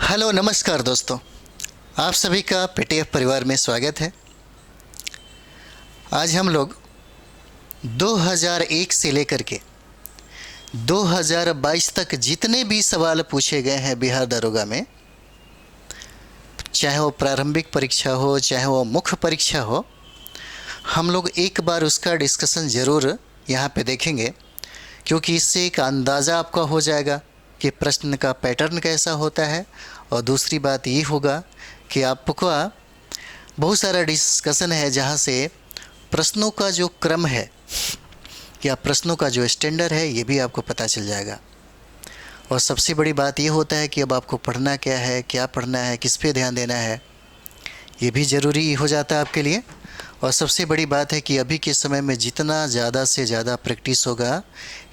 Hello नमस्कार दोस्तों, आप सभी का पीटीएफ परिवार में स्वागत है। आज हम लोग 2001 से लेकर के 2022 तक जितने भी सवाल पूछे गए हैं बिहार दरोगा में, चाहे वो प्रारंभिक परीक्षा हो चाहे वो मुख्य परीक्षा हो, हम लोग एक बार उसका डिस्कशन ज़रूर यहाँ पे देखेंगे, क्योंकि इससे एक अंदाज़ा आपका हो जाएगा कि प्रश्न का पैटर्न कैसा होता है। और दूसरी बात ये होगा कि आपको बहुत सारा डिस्कशन है जहाँ से प्रश्नों का जो क्रम है या प्रश्नों का जो स्टैंडर्ड है ये भी आपको पता चल जाएगा। और सबसे बड़ी बात ये होता है कि अब आपको पढ़ना क्या है, क्या पढ़ना है, किस पे ध्यान देना है, ये भी ज़रूरी हो जाता है आपके लिए। और सबसे बड़ी बात है कि अभी के समय में जितना ज़्यादा से ज़्यादा प्रैक्टिस होगा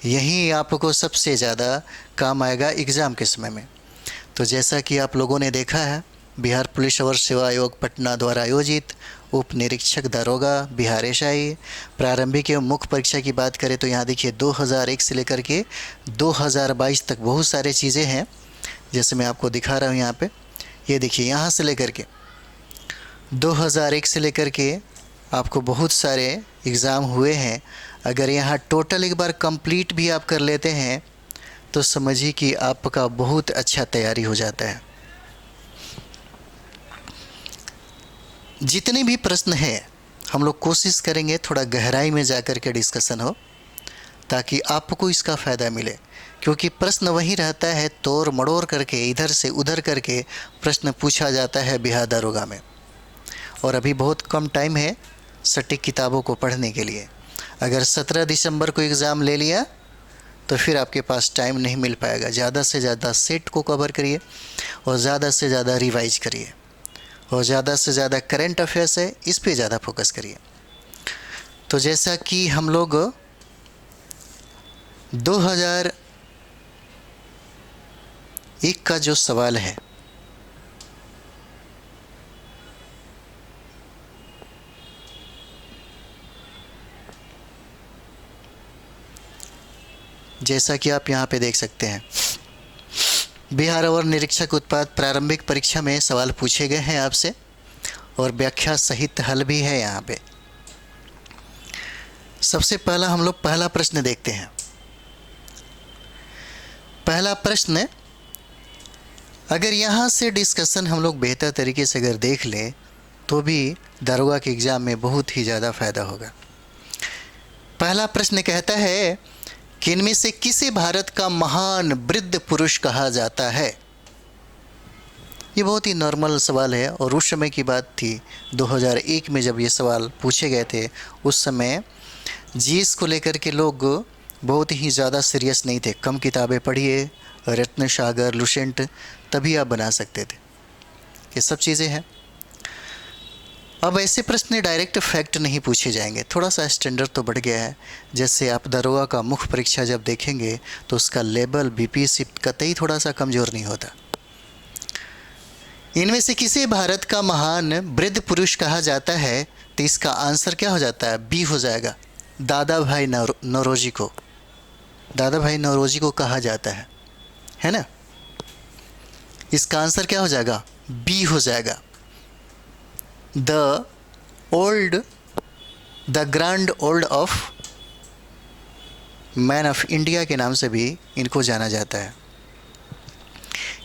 यही आपको सबसे ज़्यादा काम आएगा एग्ज़ाम के समय में। तो जैसा कि आप लोगों ने देखा है, बिहार पुलिस और सेवा आयोग पटना द्वारा आयोजित उप निरीक्षक दरोगा बिहार एसआई प्रारंभिक एवं मुख्य परीक्षा की बात करें तो यहाँ देखिए 2001 से लेकर के 2022 तक बहुत सारे चीज़ें हैं, जैसे मैं आपको दिखा रहा हूँ यहाँ पे। ये देखिए, यहाँ से लेकर के 2001 से लेकर के आपको बहुत सारे एग्ज़ाम हुए हैं। अगर यहाँ टोटल एक बार कंप्लीट भी आप कर लेते हैं तो समझिए कि आपका बहुत अच्छा तैयारी हो जाता है। जितने भी प्रश्न हैं हम लोग कोशिश करेंगे थोड़ा गहराई में जाकर के डिस्कशन हो, ताकि आपको इसका फ़ायदा मिले। क्योंकि प्रश्न वही रहता है, तोड़ मड़ोड़ करके इधर से उधर करके प्रश्न पूछा जाता है बिहार दरोगा में। और अभी बहुत कम टाइम है सटीक किताबों को पढ़ने के लिए। अगर 17 दिसंबर को एग्ज़ाम ले लिया तो फिर आपके पास टाइम नहीं मिल पाएगा। ज़्यादा से ज़्यादा सेट को कवर करिए और ज़्यादा से ज़्यादा रिवाइज करिए और ज़्यादा से ज़्यादा करंट अफेयर्स है इस पे ज़्यादा फोकस करिए। तो जैसा कि हम लोग 2001 का जो सवाल है, जैसा कि आप यहाँ पे देख सकते हैं, बिहार और निरीक्षक उत्पाद प्रारंभिक परीक्षा में सवाल पूछे गए हैं आपसे और व्याख्या सहित हल भी है यहाँ पे। सबसे पहला हम लोग पहला प्रश्न देखते हैं। पहला प्रश्न, अगर यहाँ से डिस्कशन हम लोग बेहतर तरीके से अगर देख लें तो भी दरोगा के एग्ज़ाम में बहुत ही ज़्यादा फ़ायदा होगा। पहला प्रश्न कहता है कि इनमें से किसे भारत का महान वृद्ध पुरुष कहा जाता है। ये बहुत ही नॉर्मल सवाल है और उस समय की बात थी 2001 में जब ये सवाल पूछे गए थे। उस समय जीएस को लेकर के लोग बहुत ही ज़्यादा सीरियस नहीं थे। कम किताबें पढ़िए, रत्न सागर, लुसेंट, तभी आप बना सकते थे। ये सब चीज़ें हैं। अब ऐसे प्रश्न डायरेक्ट फैक्ट नहीं पूछे जाएंगे, थोड़ा सा स्टैंडर्ड तो बढ़ गया है। जैसे आप दरोगा का मुख्य परीक्षा जब देखेंगे तो उसका लेवल बीपीएससी कतई थोड़ा सा कमज़ोर नहीं होता। इनमें से किसे भारत का महान वृद्ध पुरुष कहा जाता है, तो इसका आंसर क्या हो जाता है, बी हो जाएगा। दादा भाई नौरोजी को, दादा भाई नौरोजी को कहा जाता है ना। इसका आंसर क्या हो जाएगा, बी हो जाएगा। The grand old of man of India के नाम से भी इनको जाना जाता है।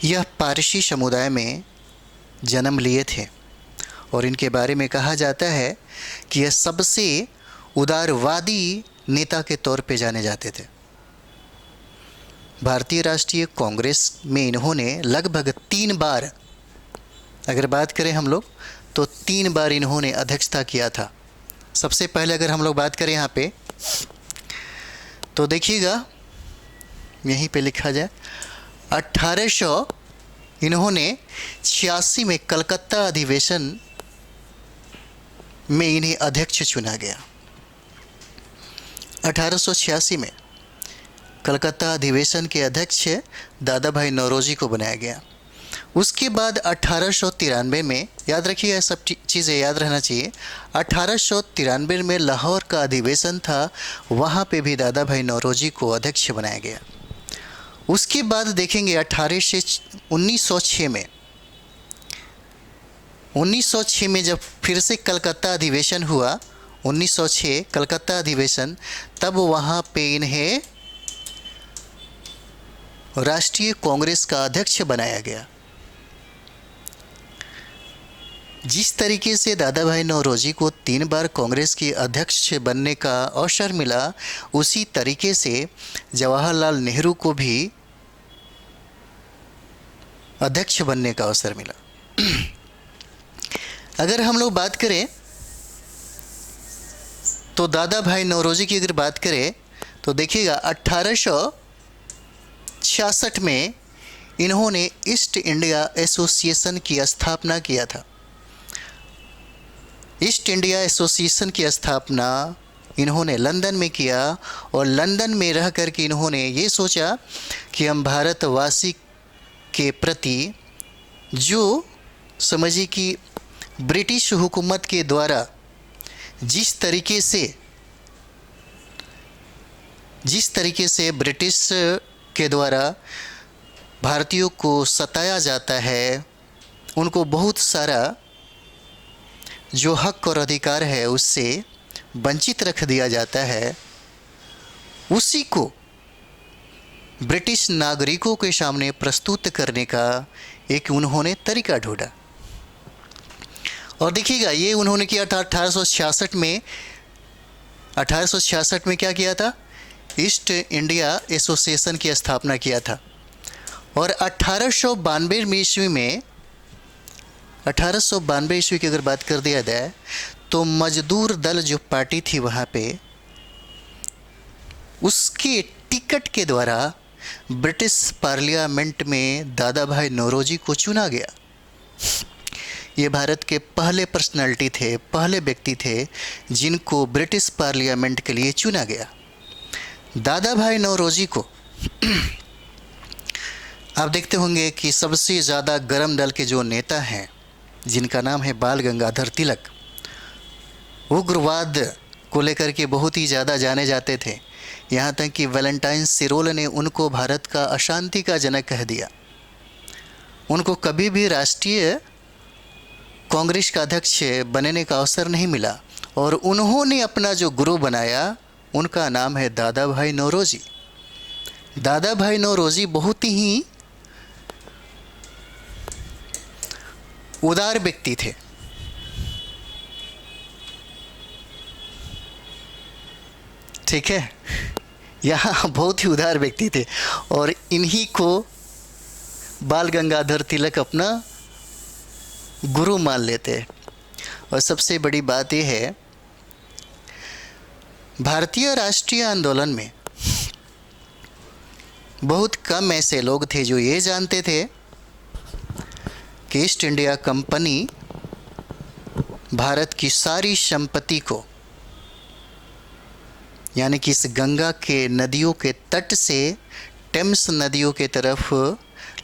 यह पारसी समुदाय में जन्म लिए थे और इनके बारे में कहा जाता है कि यह सबसे उदारवादी नेता के तौर पे जाने जाते थे। भारतीय राष्ट्रीय कांग्रेस में इन्होंने लगभग 3 बार, अगर बात करें हम लोग तो 3 बार इन्होंने अध्यक्षता किया था। सबसे पहले अगर हम लोग बात करें यहाँ पे तो देखिएगा, यहीं पे लिखा जाए 1886 में कलकत्ता अधिवेशन में इन्हें अध्यक्ष चुना गया। 1886 में कलकत्ता अधिवेशन के अध्यक्ष दादा भाई नौरोजी को बनाया गया। उसके बाद 1893 में, याद रखिए सब चीज़ें याद रहना चाहिए, 1893 में लाहौर का अधिवेशन था, वहाँ पे भी दादा भाई नौरोजी को अध्यक्ष बनाया गया। उसके बाद देखेंगे 1906 में 1906 में जब फिर से कलकत्ता अधिवेशन हुआ, 1906 कलकत्ता अधिवेशन, तब वहाँ पे इन्हें राष्ट्रीय कांग्रेस का अध्यक्ष बनाया गया। जिस तरीके से दादा भाई नौरोजी को 3 बार कांग्रेस के अध्यक्ष बनने का अवसर मिला, उसी तरीके से जवाहरलाल नेहरू को भी अध्यक्ष बनने का अवसर मिला। अगर हम लोग बात करें तो दादा भाई नौरोजी की अगर बात करें तो देखिएगा 1866 में इन्होंने ईस्ट इंडिया एसोसिएशन की स्थापना किया था। ईस्ट इंडिया एसोसिएशन की स्थापना इन्होंने लंदन में किया और लंदन में रह कर के इन्होंने ये सोचा कि हम भारतवासी के प्रति जो समझिए कि ब्रिटिश हुकूमत के द्वारा जिस तरीके से ब्रिटिश के द्वारा भारतीयों को सताया जाता है, उनको बहुत सारा जो हक और अधिकार है उससे वंचित रख दिया जाता है, उसी को ब्रिटिश नागरिकों के सामने प्रस्तुत करने का एक उन्होंने तरीका ढूंढा। और देखिएगा ये उन्होंने किया था 1866 में क्या किया था, ईस्ट इंडिया एसोसिएशन की स्थापना किया था। और 1892 ईस्वी की अगर बात कर दिया जाए तो मजदूर दल जो पार्टी थी वहाँ पे, उसके टिकट के द्वारा ब्रिटिश पार्लियामेंट में दादा भाई नौरोजी को चुना गया। ये भारत के पहले पर्सनालिटी थे, पहले व्यक्ति थे जिनको ब्रिटिश पार्लियामेंट के लिए चुना गया। दादा भाई नौरोजी को आप देखते होंगे कि सबसे ज़्यादा गरम दल के जो नेता हैं, जिनका नाम है बाल गंगाधर तिलक, उग्रवाद को लेकर के बहुत ही ज़्यादा जाने जाते थे। यहाँ तक कि वैलेंटाइन सिरोल ने उनको भारत का अशांति का जनक कह दिया। उनको कभी भी राष्ट्रीय कांग्रेस का अध्यक्ष बनने का अवसर नहीं मिला और उन्होंने अपना जो गुरु बनाया उनका नाम है दादा भाई नौरोजी। दादा भाई नौरोजी बहुत ही उदार व्यक्ति थे। ठीक है, यहाँ बहुत ही उदार व्यक्ति थे और इन्हीं को बाल गंगाधर तिलक अपना गुरु मान लेते हैं। और सबसे बड़ी बात यह है, भारतीय राष्ट्रीय आंदोलन में बहुत कम ऐसे लोग थे जो ये जानते थे कि ईस्ट इंडिया कंपनी भारत की सारी संपत्ति को, यानी कि इस गंगा के नदियों के तट से टेम्स नदियों के तरफ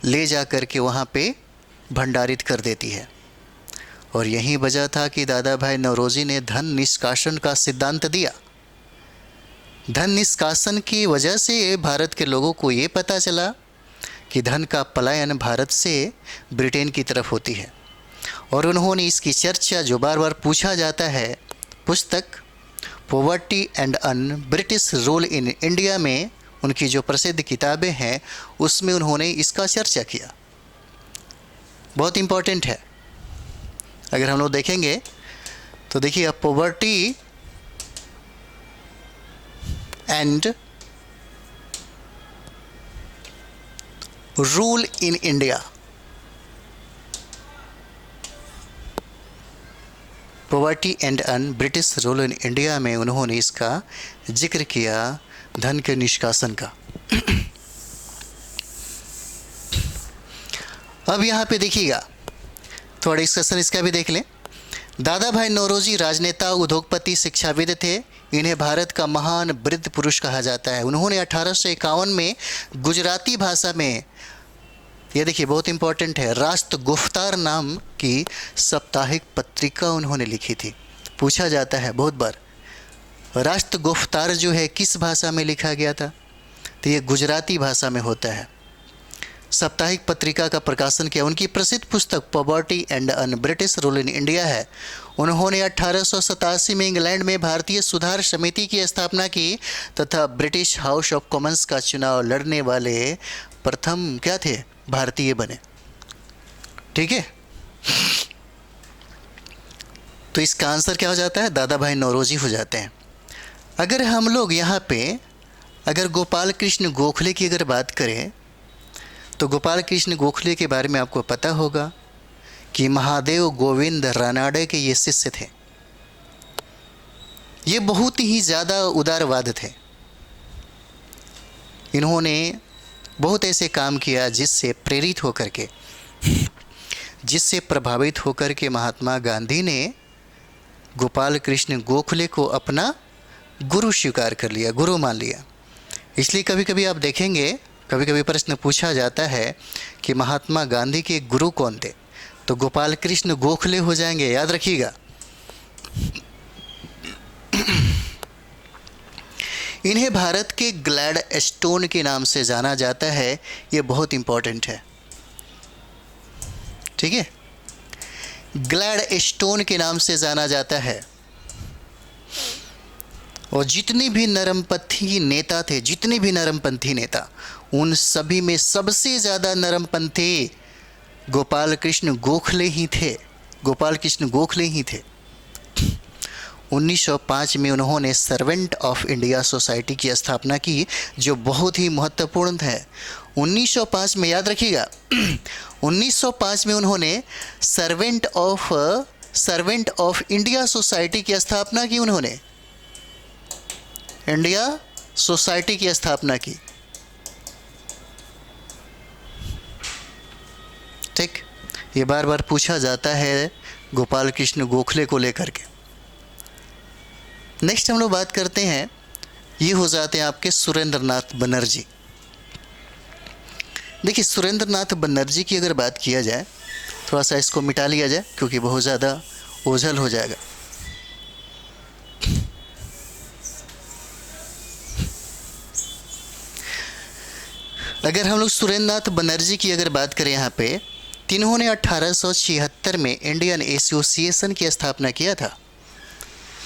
ले जा कर के वहाँ पे भंडारित कर देती है। और यही वजह था कि दादा भाई नौरोजी ने धन निष्कासन का सिद्धांत दिया। धन निष्कासन की वजह से भारत के लोगों को ये पता चला कि धन का पलायन भारत से ब्रिटेन की तरफ होती है। और उन्होंने इसकी चर्चा जो बार बार पूछा जाता है, पुस्तक poverty and un British rule in India में उनकी जो प्रसिद्ध किताबें हैं उसमें उन्होंने इसका चर्चा किया। बहुत इम्पोर्टेंट है। अगर हम लोग देखेंगे तो देखिए, poverty and rule in India, poverty and un British rule in India में उन्होंने इसका जिक्र किया, धन के निष्कासन का। अब यहाँ पे देखिएगा, थोड़ा डिस्कशन इसका भी देख लें। दादा भाई नौरोजी राजनेता, उद्योगपति, शिक्षाविद थे। इन्हें भारत का महान वृद्ध पुरुष कहा जाता है। उन्होंने 1851 में गुजराती भाषा में, ये देखिए बहुत इम्पोर्टेंट है, राष्ट्र गुफ्तार नाम की साप्ताहिक पत्रिका उन्होंने लिखी थी। पूछा जाता है बहुत बार, राष्ट्र गुफ्तार जो है किस भाषा में लिखा गया था, तो ये गुजराती भाषा में होता है। साप्ताहिक पत्रिका का प्रकाशन किया। उनकी प्रसिद्ध पुस्तक poverty and un British rule in India है। उन्होंने 1887 में इंग्लैंड में भारतीय सुधार समिति की स्थापना की तथा ब्रिटिश हाउस ऑफ कॉमन्स का चुनाव लड़ने वाले प्रथम क्या थे, भारतीय बने। ठीक है, तो इसका आंसर क्या हो जाता है, दादा भाई नौरोजी हो जाते हैं। अगर हम लोग यहाँ पे अगर गोपाल कृष्ण गोखले की अगर बात करें तो गोपाल कृष्ण गोखले के बारे में आपको पता होगा कि महादेव गोविंद रानाडे के ये शिष्य थे। ये बहुत ही ज़्यादा उदारवाद थे। इन्होंने बहुत ऐसे काम किया जिससे प्रेरित होकर के, जिससे प्रभावित होकर के महात्मा गांधी ने गोपाल कृष्ण गोखले को अपना गुरु स्वीकार कर लिया, गुरु मान लिया। इसलिए कभी कभी आप देखेंगे, कभी कभी प्रश्न पूछा जाता है कि महात्मा गांधी के गुरु कौन थे, तो गोपाल कृष्ण गोखले हो जाएंगे, याद रखिएगा। इन्हें भारत के ग्लैड स्टोन के नाम से जाना जाता है। ये बहुत इंपॉर्टेंट है, ठीक है, ग्लैड स्टोन के नाम से जाना जाता है। और जितने भी नरमपंथी नेता थे, जितने भी नरमपंथी नेता, उन सभी में सबसे ज़्यादा नरमपंथी गोपाल कृष्ण गोखले ही थे, गोपाल कृष्ण गोखले ही थे। 1905 में उन्होंने सर्वेंट ऑफ इंडिया सोसाइटी की स्थापना की, जो बहुत ही महत्वपूर्ण है। 1905 में, याद रखिएगा, 1905 में उन्होंने सर्वेंट ऑफ इंडिया सोसाइटी की स्थापना की। उन्होंने इंडिया सोसाइटी की स्थापना की। ठीक, ये बार बार पूछा जाता है गोपाल कृष्ण गोखले को लेकर के। नेक्स्ट हम लोग बात करते हैं, ये हो जाते हैं आपके सुरेंद्र नाथ बनर्जी। देखिए, सुरेंद्र नाथ बनर्जी की अगर बात किया जाए, थोड़ा सा इसको मिटा लिया जाए क्योंकि बहुत ज़्यादा ओझल हो जाएगा। अगर हम लोग सुरेंद्र नाथ बनर्जी की अगर बात करें यहाँ पे, इन्होंने 1876 में इंडियन एसोसिएशन की स्थापना किया था।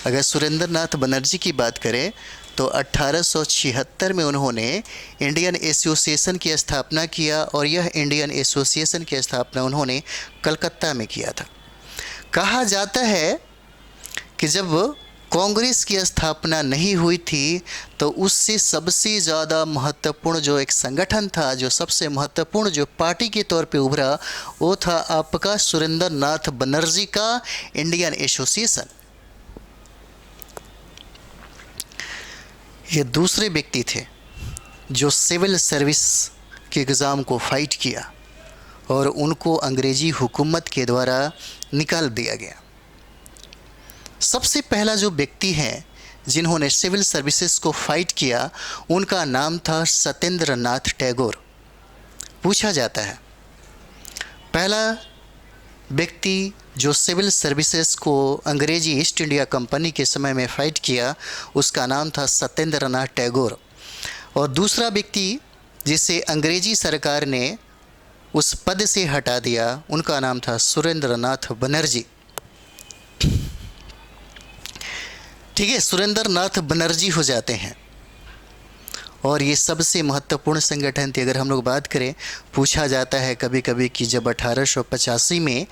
अगर सुरेंद्र नाथ बनर्जी की बात करें तो 1876 में उन्होंने इंडियन एसोसिएशन की स्थापना किया, और यह इंडियन एसोसिएशन की स्थापना उन्होंने कलकत्ता में किया था। कहा जाता है कि जब कांग्रेस की स्थापना नहीं हुई थी तो उससे सबसे ज़्यादा महत्वपूर्ण जो एक संगठन था, जो सबसे महत्वपूर्ण जो पार्टी के तौर पे उभरा, वो था आपका सुरेंद्र नाथ बनर्जी का इंडियन एसोसिएशन। ये दूसरे व्यक्ति थे जो सिविल सर्विस के एग्ज़ाम को फाइट किया और उनको अंग्रेजी हुकूमत के द्वारा निकाल दिया गया। सबसे पहला जो व्यक्ति है जिन्होंने सिविल सर्विसेज को फाइट किया, उनका नाम था सत्येंद्र नाथ टैगोर। पूछा जाता है पहला व्यक्ति जो सिविल सर्विसेज को अंग्रेजी ईस्ट इंडिया कंपनी के समय में फाइट किया, उसका नाम था सत्येंद्र नाथ टैगोर। और दूसरा व्यक्ति जिसे अंग्रेजी सरकार ने उस पद से हटा दिया, उनका नाम था सुरेंद्र नाथ बनर्जी। ठीक है, सुरेंद्र नाथ बनर्जी हो जाते हैं। और ये सबसे महत्वपूर्ण संगठन थे। अगर हम लोग बात करें, पूछा जाता है कभी कभी कि जब 1885 में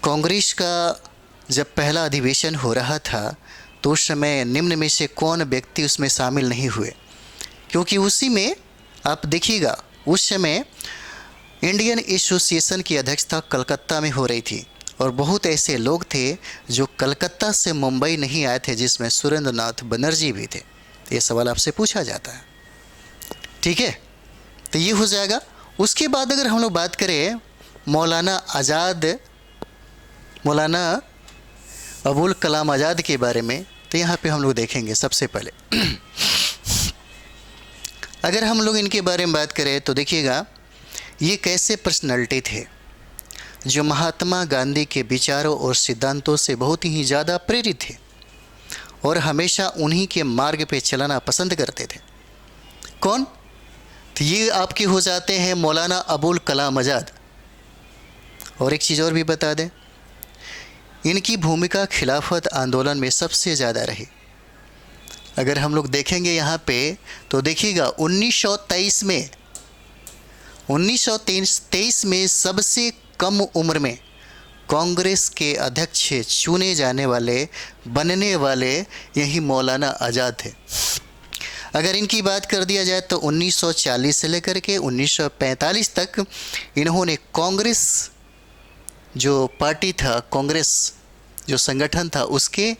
कांग्रेस का जब पहला अधिवेशन हो रहा था, तो उस समय निम्न में से कौन व्यक्ति उसमें शामिल नहीं हुए, क्योंकि उसी में आप देखिएगा उस समय इंडियन एसोसिएशन की अध्यक्षता कलकत्ता में हो रही थी, और बहुत ऐसे लोग थे जो कलकत्ता से मुंबई नहीं आए थे, जिसमें सुरेंद्र नाथ बनर्जी भी थे। ये सवाल आपसे पूछा जाता है, ठीक है, तो ये हो जाएगा। उसके बाद अगर हम लोग बात करें मौलाना अबुल कलाम आज़ाद के बारे में, तो यहाँ पे हम लोग देखेंगे सबसे पहले अगर हम लोग इनके बारे में बात करें तो देखिएगा ये कैसे पर्सनैलिटी थे जो महात्मा गांधी के विचारों और सिद्धांतों से बहुत ही ज़्यादा प्रेरित थे और हमेशा उन्हीं के मार्ग पे चलना पसंद करते थे। कौन? तो ये आपके हो जाते हैं मौलाना अबुल कलाम आज़ाद। और एक चीज़ और भी बता दें, इनकी भूमिका खिलाफत आंदोलन में सबसे ज़्यादा रही। अगर हम लोग देखेंगे यहाँ पे तो देखिएगा 1923 में सबसे कम उम्र में कांग्रेस के अध्यक्ष चुने जाने वाले, बनने वाले यही मौलाना आज़ाद थे। अगर इनकी बात कर दिया जाए तो 1940 से लेकर के 1945 तक इन्होंने कांग्रेस जो पार्टी था, कांग्रेस जो संगठन था, उसके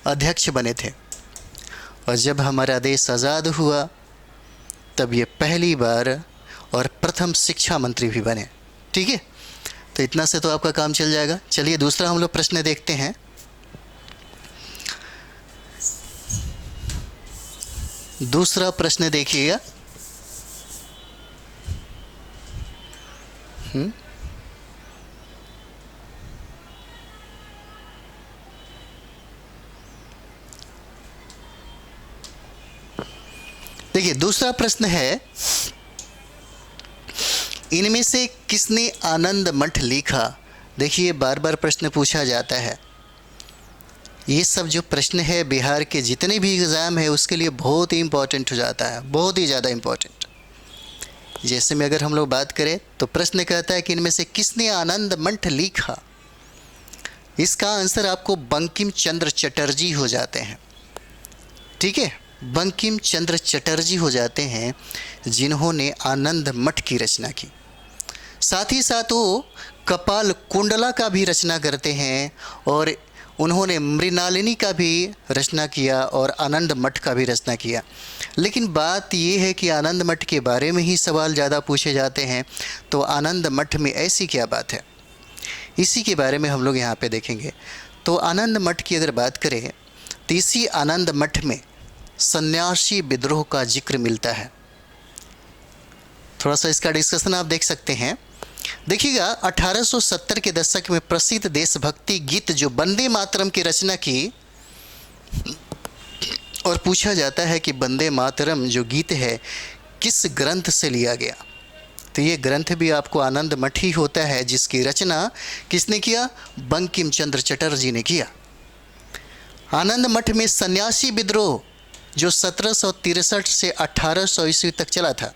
अध्यक्ष बने थे। और जब हमारा देश आज़ाद हुआ तब ये पहली बार और प्रथम शिक्षा मंत्री भी बने। ठीक है, तो इतना से तो आपका काम चल जाएगा। चलिए दूसरा हम लोग प्रश्न देखते हैं। दूसरा प्रश्न देखिएगा। देखिए दूसरा प्रश्न है, इनमें से किसने आनंद मठ लिखा? देखिए बार बार प्रश्न पूछा जाता है। ये सब जो प्रश्न है बिहार के जितने भी एग्ज़ाम है उसके लिए बहुत ही इम्पोर्टेंट हो जाता है, बहुत ही ज़्यादा इम्पोर्टेंट। जैसे में अगर हम लोग बात करें तो प्रश्न कहता है कि इनमें से किसने आनंद मठ लिखा? इसका आंसर आपको बंकिम चंद्र चटर्जी हो जाते हैं। ठीक है, बंकिम चंद्र चटर्जी हो जाते हैं जिन्होंने आनंद मठ की रचना की। साथ ही साथ वो कपाल कुंडला का भी रचना करते हैं और उन्होंने मृणालिनी का भी रचना किया और आनंद मठ का भी रचना किया। लेकिन बात ये है कि आनंद मठ के बारे में ही सवाल ज़्यादा पूछे जाते हैं, तो आनंद मठ में ऐसी क्या बात है, इसी के बारे में हम लोग यहाँ पे देखेंगे। तो आनंद मठ की अगर बात करें तो इसी आनंद मठ में सन्यासी विद्रोह का जिक्र मिलता है। थोड़ा सा इसका डिस्कशन आप देख सकते हैं। देखिएगा 1870 के दशक में प्रसिद्ध देशभक्ति गीत जो वंदे मातरम की रचना की, और पूछा जाता है कि वंदे मातरम जो गीत है किस ग्रंथ से लिया गया, तो ये ग्रंथ भी आपको आनंद मठ ही होता है, जिसकी रचना किसने किया? बंकिम चंद्र चटर्जी ने किया। आनंद मठ में सन्यासी विद्रोह जो 1763 से 1800 ईस्वी तक चला था,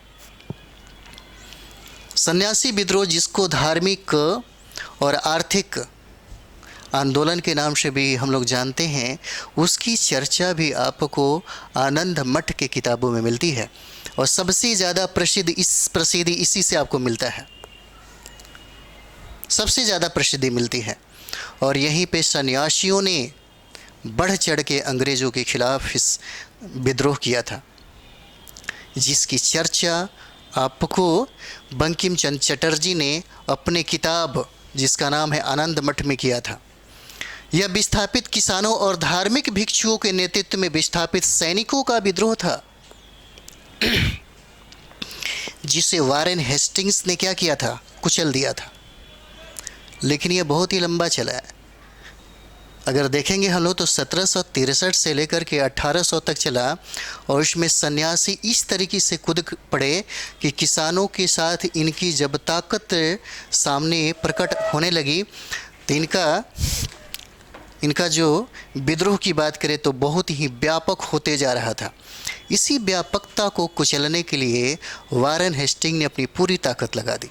सन्यासी विद्रोह जिसको धार्मिक और आर्थिक आंदोलन के नाम से भी हम लोग जानते हैं, उसकी चर्चा भी आपको आनंद मठ के किताबों में मिलती है। और सबसे ज़्यादा प्रसिद्धि इसी से आपको मिलता है, सबसे ज़्यादा प्रसिद्धि मिलती है। और यहीं पे सन्यासियों ने बढ़ चढ़ के अंग्रेज़ों के खिलाफ इस विद्रोह किया था, जिसकी चर्चा आपको बंकिम चंद्र चटर्जी ने अपने किताब जिसका नाम है आनंद मठ में किया था। यह विस्थापित किसानों और धार्मिक भिक्षुओं के नेतृत्व में विस्थापित सैनिकों का विद्रोह था, जिसे वारेन हेस्टिंग्स ने क्या किया था? कुचल दिया था। लेकिन यह बहुत ही लंबा चला है। अगर देखेंगे हम लोग तो 1763 से लेकर के 1800 तक चला, और इसमें सन्यासी इस तरीके से कूद पड़े कि किसानों के साथ इनकी जब ताकत सामने प्रकट होने लगी तो इनका जो विद्रोह की बात करें तो बहुत ही व्यापक होते जा रहा था। इसी व्यापकता को कुचलने के लिए वारेन हेस्टिंग ने अपनी पूरी ताकत लगा दी,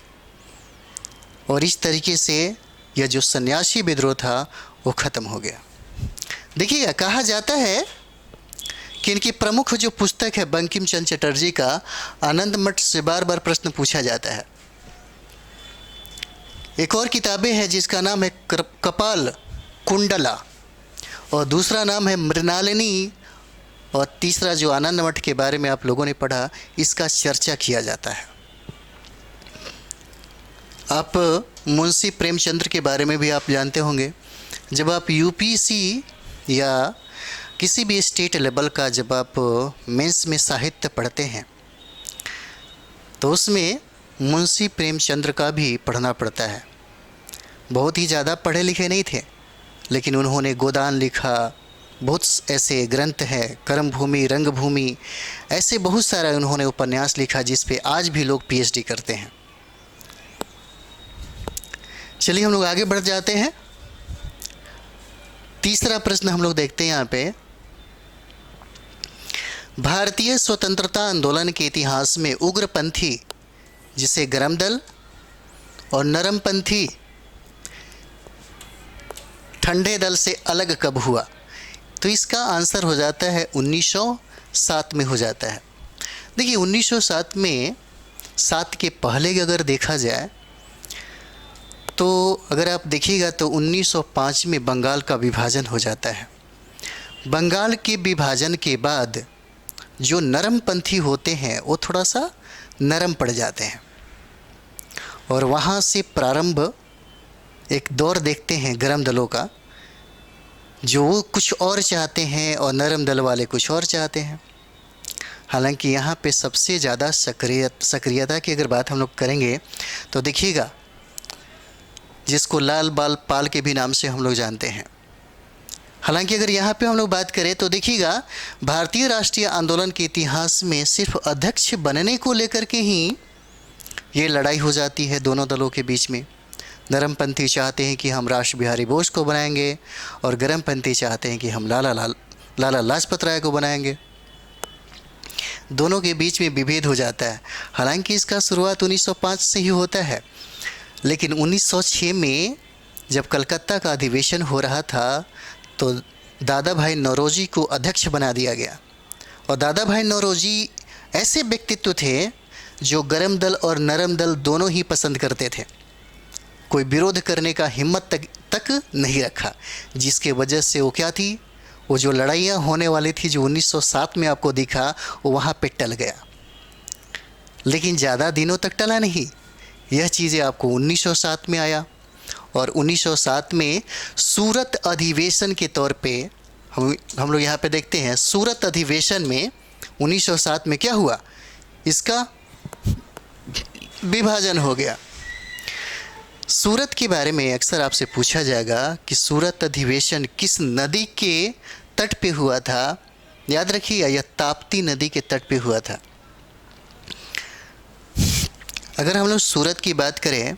और इस तरीके से यह जो सन्यासी विद्रोह था वो ख़त्म हो गया। देखिएगा कहा जाता है कि इनकी प्रमुख जो पुस्तक है बंकिम चंद्र चटर्जी का आनंद मठ से बार बार प्रश्न पूछा जाता है। एक और किताबें हैं जिसका नाम है कपाल कुंडला, और दूसरा नाम है मृणालिनी, और तीसरा जो आनंद मठ के बारे में आप लोगों ने पढ़ा, इसका चर्चा किया जाता है। आप मुंशी प्रेमचंद्र के बारे में भी आप जानते होंगे। जब आप यूपीएससी या किसी भी स्टेट लेवल का जब आप मेंस में साहित्य पढ़ते हैं तो उसमें मुंशी प्रेमचंद्र का भी पढ़ना पड़ता है। बहुत ही ज़्यादा पढ़े लिखे नहीं थे, लेकिन उन्होंने गोदान लिखा, बहुत ऐसे ग्रंथ हैं, कर्मभूमि, रंगभूमि, ऐसे बहुत सारा उन्होंने उपन्यास लिखा जिस पे आज भी लोग पीएचडी करते हैं। चलिए हम लोग आगे बढ़ जाते हैं। तीसरा प्रश्न हम लोग देखते हैं यहाँ पे, भारतीय स्वतंत्रता आंदोलन के इतिहास में उग्रपंथी, जिसे गरम दल, और नरमपंथी ठंडे दल से अलग कब हुआ? तो इसका आंसर हो जाता है 1907 में हो जाता है। देखिए 1907 में, 7 के पहले अगर देखा जाए तो अगर आप देखिएगा तो 1905 में बंगाल का विभाजन हो जाता है। बंगाल के विभाजन के बाद जो नरमपंथी होते हैं वो थोड़ा सा नरम पड़ जाते हैं, और वहाँ से प्रारंभ एक दौर देखते हैं गरम दलों का, जो वो कुछ और चाहते हैं और नरम दल वाले कुछ और चाहते हैं। हालांकि यहाँ पे सबसे ज़्यादा सक्रियता की अगर बात हम लोग करेंगे तो देखिएगा, जिसको लाल बाल पाल के भी नाम से हम लोग जानते हैं। हालांकि अगर यहाँ पे हम लोग बात करें तो देखिएगा, भारतीय राष्ट्रीय आंदोलन के इतिहास में सिर्फ अध्यक्ष बनने को लेकर के ही ये लड़ाई हो जाती है दोनों दलों के बीच में। नरमपंथी चाहते हैं कि हम राष्ट्र बिहारी बोस को बनाएंगे, और गरमपंथी चाहते हैं कि हम लाला लाजपत राय को बनाएंगे। दोनों के बीच में विभेद हो जाता है। हालांकि इसका शुरुआत 1905 से ही होता है, लेकिन 1906 में जब कलकत्ता का अधिवेशन हो रहा था तो दादा भाई नौरोजी को अध्यक्ष बना दिया गया। और दादा भाई नौरोजी ऐसे व्यक्तित्व थे जो गरम दल और नरम दल दोनों ही पसंद करते थे, कोई विरोध करने का हिम्मत तक नहीं रखा, जिसके वजह से वो क्या थी, वो जो लड़ाइयाँ होने वाली थी जो 1907 में आपको दिखा, वो वहाँ पे टल गया। लेकिन ज़्यादा दिनों तक टला नहीं, यह चीज़ें आपको 1907 में आया, और 1907 में सूरत अधिवेशन के तौर पे हम लोग यहाँ पे देखते हैं। सूरत अधिवेशन में 1907 में क्या हुआ, इसका विभाजन हो गया। सूरत के बारे में अक्सर आपसे पूछा जाएगा कि सूरत अधिवेशन किस नदी के तट पे हुआ था। याद रखिए, यह ताप्ती नदी के तट पे हुआ था। अगर हम लोग सूरत की बात करें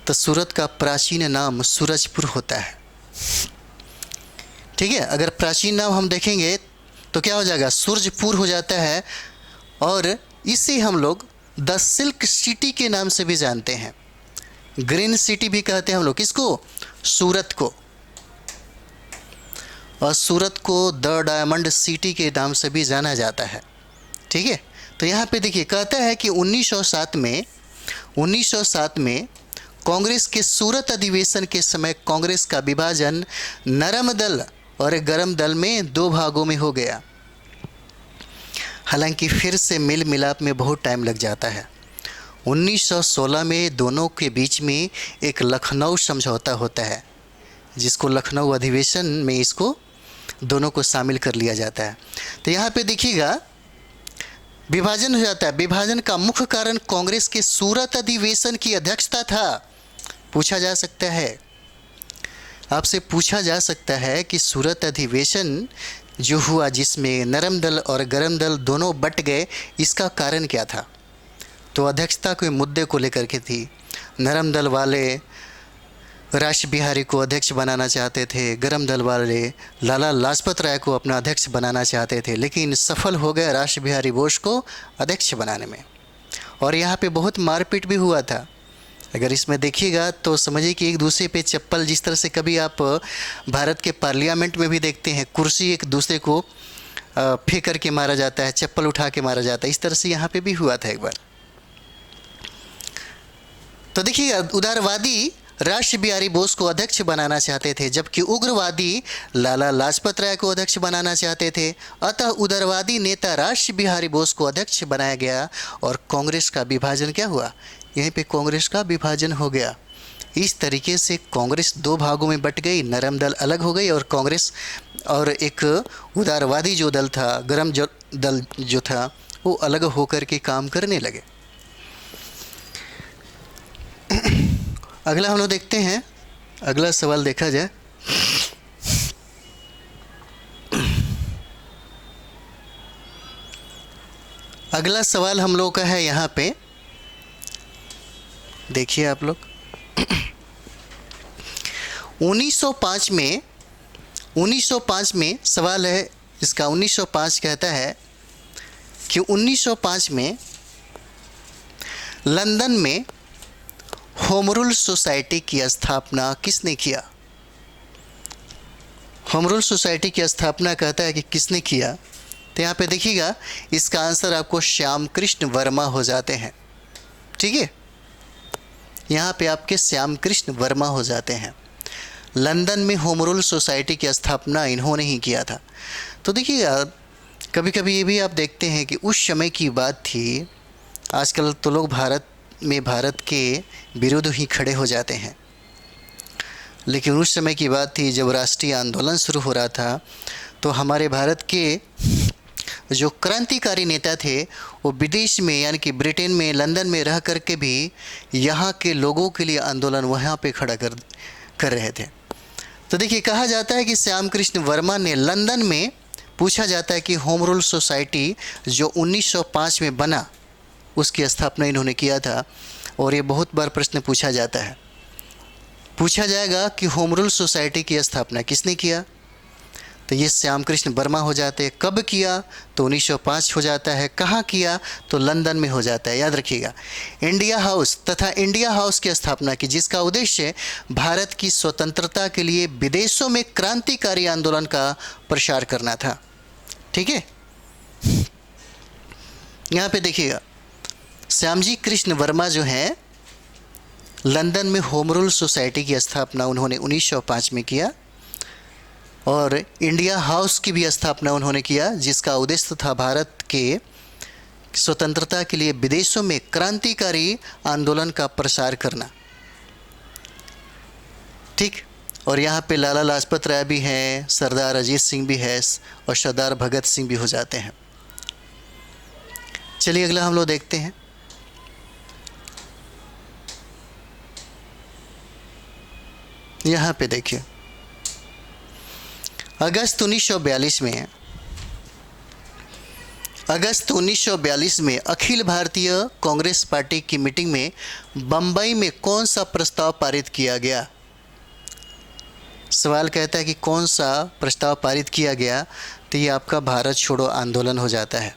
तो सूरत का प्राचीन नाम सूरजपुर होता है। ठीक है, अगर प्राचीन नाम हम देखेंगे तो क्या हो जाएगा, सूरजपुर हो जाता है, और इसे हम लोग द सिल्क सिटी के नाम से भी जानते हैं। ग्रीन सिटी भी कहते हैं हम लोग किसको, सूरत को, और सूरत को द डायमंड सिटी के नाम से भी जाना जाता है। ठीक है, तो यहाँ पे देखिए कहता है कि 1907 में कांग्रेस के सूरत अधिवेशन के समय कांग्रेस का विभाजन नरम दल और गरम दल में 2 भागों में हो गया। हालांकि फिर से मेल मिलाप में बहुत टाइम लग जाता है। 1916 में दोनों के बीच में एक लखनऊ समझौता होता है, जिसको लखनऊ अधिवेशन में इसको दोनों को शामिल कर लिया जाता है। तो यहाँ पे देखिएगा विभाजन हो जाता है। विभाजन का मुख्य कारण कांग्रेस के सूरत अधिवेशन की अध्यक्षता था। पूछा जा सकता है, आपसे पूछा जा सकता है कि सूरत अधिवेशन जो हुआ जिसमें नरम दल और गरम दल दोनों बट गए, इसका कारण क्या था? तो अध्यक्षता के मुद्दे को लेकर के थी। नरम दल वाले राष्ट्र बिहारी को अध्यक्ष बनाना चाहते थे, गरम दल वाले लाला लाजपत राय को अपना अध्यक्ष बनाना चाहते थे, लेकिन सफल हो गए राष्ट्र बिहारी बोस को अध्यक्ष बनाने में। और यहाँ पे बहुत मारपीट भी हुआ था। अगर इसमें देखिएगा तो समझिए कि एक दूसरे पे चप्पल, जिस तरह से कभी आप भारत के पार्लियामेंट में भी देखते हैं, कुर्सी एक दूसरे को फेंक करके मारा जाता है, चप्पल उठा के मारा जाता है, इस तरह से यहाँ पे भी हुआ था एक बार। तो देखिए, उदारवादी राष्ट्र बिहारी बोस को अध्यक्ष बनाना चाहते थे, जबकि उग्रवादी लाला लाजपत राय को अध्यक्ष बनाना चाहते थे। अतः उदारवादी नेता राष्ट्र बिहारी बोस को अध्यक्ष बनाया गया और कांग्रेस का विभाजन क्या हुआ, यहीं पे कांग्रेस का विभाजन हो गया। इस तरीके से कांग्रेस 2 भागों में बट गई, नरम दल अलग हो गई और कांग्रेस और एक उदारवादी जो दल था, गरम दल जो था, वो अलग होकर के काम करने लगे। अगला हम लोग देखते हैं, अगला सवाल देखा जाए। अगला सवाल हम लोग का है यहाँ पे, देखिए आप लोग 1905 में सवाल है इसका। 1905 कहता है कि 1905 में लंदन में होम रूल सोसाइटी की स्थापना किसने किया? होम रूल सोसाइटी की स्थापना कहता है कि किसने किया, तो यहाँ पे देखिएगा इसका आंसर आपको श्याम कृष्ण वर्मा हो जाते हैं। ठीक है, यहाँ पे आपके श्याम कृष्ण वर्मा हो जाते हैं। लंदन में होम रूल सोसाइटी की स्थापना इन्होंने ही किया था। तो देखिएगा कभी कभी ये भी आप देखते हैं कि उस समय की बात थी, आजकल तो लोग भारत के विरुद्ध ही खड़े हो जाते हैं, लेकिन उस समय की बात थी जब राष्ट्रीय आंदोलन शुरू हो रहा था, तो हमारे भारत के जो क्रांतिकारी नेता थे वो विदेश में यानी कि ब्रिटेन में, लंदन में रह कर के भी यहाँ के लोगों के लिए आंदोलन वहाँ पे खड़ा कर रहे थे। तो देखिए कहा जाता है कि श्याम कृष्ण वर्मा ने लंदन में, पूछा जाता है कि होम रूल सोसाइटी जो 1905 में बना उसकी स्थापना इन्होंने किया था। और ये बहुत बार प्रश्न पूछा जाता है, पूछा जाएगा कि होम रूल सोसाइटी की स्थापना किसने किया, तो ये श्याम कृष्ण वर्मा हो जाते हैं। कब किया, तो 1905 हो जाता है। कहाँ किया, तो लंदन में हो जाता है। याद रखिएगा इंडिया हाउस तथा इंडिया हाउस की स्थापना की, जिसका उद्देश्य भारत की स्वतंत्रता के लिए विदेशों में क्रांतिकारी आंदोलन का प्रसार करना था। ठीक है, यहाँ पे देखिएगा श्यामजी कृष्ण वर्मा जो हैं लंदन में होम रूल सोसाइटी की स्थापना उन्होंने 1905 में किया, और इंडिया हाउस की भी स्थापना उन्होंने किया, जिसका उद्देश्य था भारत के स्वतंत्रता के लिए विदेशों में क्रांतिकारी आंदोलन का प्रसार करना। ठीक, और यहाँ पे लाला लाजपत राय भी हैं, सरदार अजीत सिंह भी है और सरदार भगत सिंह भी हो जाते हैं। चलिए अगला हम लोग देखते हैं। यहाँ पे देखिए अगस्त 1942 में अखिल भारतीय कांग्रेस पार्टी की मीटिंग में बम्बई में कौन सा प्रस्ताव पारित किया गया? सवाल कहता है कि कौन सा प्रस्ताव पारित किया गया, तो ये आपका भारत छोड़ो आंदोलन हो जाता है।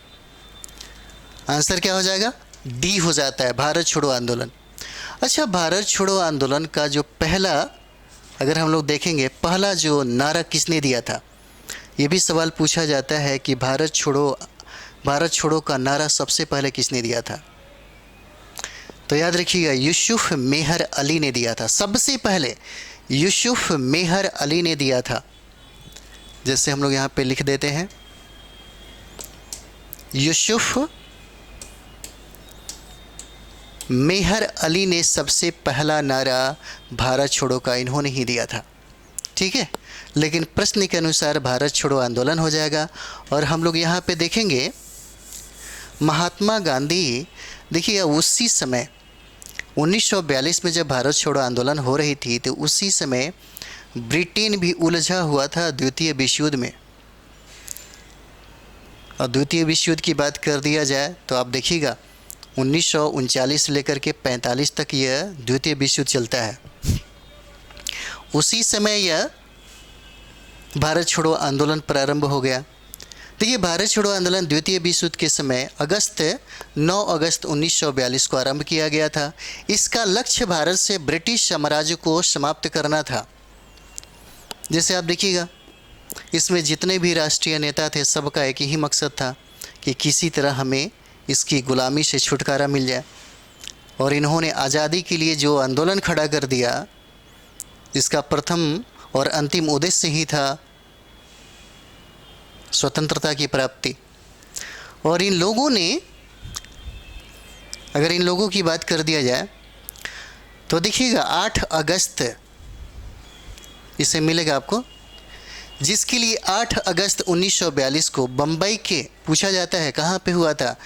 आंसर क्या हो जाएगा? डी हो जाता है, भारत छोड़ो आंदोलन। अच्छा, भारत छोड़ो आंदोलन का जो पहला, अगर हम लोग देखेंगे पहला जो नारा किसने दिया था, ये भी सवाल पूछा जाता है कि भारत छोड़ो का नारा सबसे पहले किसने दिया था? तो याद रखिएगा यूसुफ मेहर अली ने दिया था। सबसे पहले यूसुफ मेहर अली ने दिया था। जैसे हम लोग यहाँ पे लिख देते हैं, यूसुफ मेहर अली ने सबसे पहला नारा भारत छोड़ो का इन्होंने ही दिया था। ठीक है, लेकिन प्रश्न के अनुसार भारत छोड़ो आंदोलन हो जाएगा। और हम लोग यहाँ पे देखेंगे महात्मा गांधी, देखिए उसी समय 1942 में जब भारत छोड़ो आंदोलन हो रही थी, तो उसी समय ब्रिटेन भी उलझा हुआ था द्वितीय विश्व युद्ध में। और द्वितीय विश्व युद्ध की बात कर दिया जाए तो आप देखिएगा 1939 से लेकर के 45 तक यह द्वितीय विश्व युद्ध चलता है। उसी समय यह भारत छोड़ो आंदोलन प्रारंभ हो गया। देखिए भारत छोड़ो आंदोलन द्वितीय विश्व युद्ध के समय 9 अगस्त 1942 को आरंभ किया गया था। इसका लक्ष्य भारत से ब्रिटिश साम्राज्य को समाप्त करना था। जैसे आप देखिएगा इसमें जितने भी राष्ट्रीय नेता थे, सबका एक ही मकसद था कि किसी तरह हमें इसकी गुलामी से छुटकारा मिल जाए। और इन्होंने आज़ादी के लिए जो आंदोलन खड़ा कर दिया, इसका प्रथम और अंतिम उद्देश्य ही था स्वतंत्रता की प्राप्ति। और इन लोगों ने, अगर इन लोगों की बात कर दिया जाए तो देखिएगा 8 अगस्त इसे मिलेगा आपको, जिसके लिए 8 अगस्त 1942 को बम्बई के, पूछा जाता है कहाँ पे हुआ था,